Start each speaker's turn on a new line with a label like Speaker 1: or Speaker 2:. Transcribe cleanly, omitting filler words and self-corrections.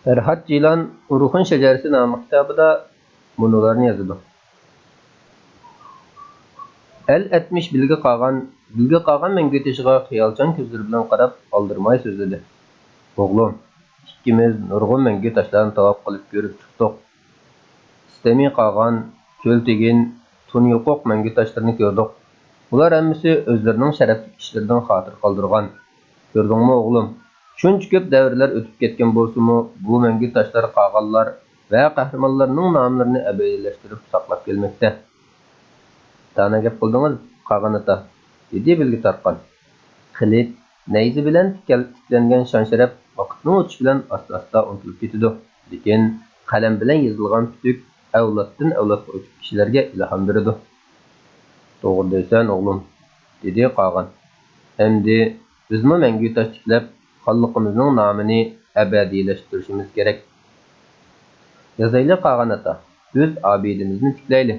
Speaker 1: Ferhat Ceylan Ruhun Şeceresi namı kitabida munularını yazıdı. El etmiş bilgi qagan menge teşiga xiyalchan közleri bilen qarab aldırmay sözledi. Oğlum, ikkimiz nurgun menge taşlarını tavap qılıp görüp çıktık. İstemi qagan, çöl tegin, tun yılqoq menge taşlarını gördük. Bular emmisi özlerinin şerefli kişilerden hatır kaldırgan. Gördün mü oğlum? Şunç köp devirler ötüp ketken bolsumu, bu menge taşlar qaganlar ve kahramanlarının namlarını ebedileştirip saklap gelmekte. Tana gep qıldыңыз, qagan ata, dedi bilgi tarqan. Xilit, neyzi bilen tiklengen şan-şeref vaqtning o'tishi bilan asta-asta unutilib ketidi. Lekin qalam bilan yozilgan putuk avloddan avlodga o'tib kishilarga ilhom beradi. To'g'ri deysan o'g'lim, dedi qagan. Endi bizmi mangu tosh tiklab, xalqimizning nomini abadiyleştirishimiz kerak. Yazayli qagan ata, biz abidimizni tiklayli.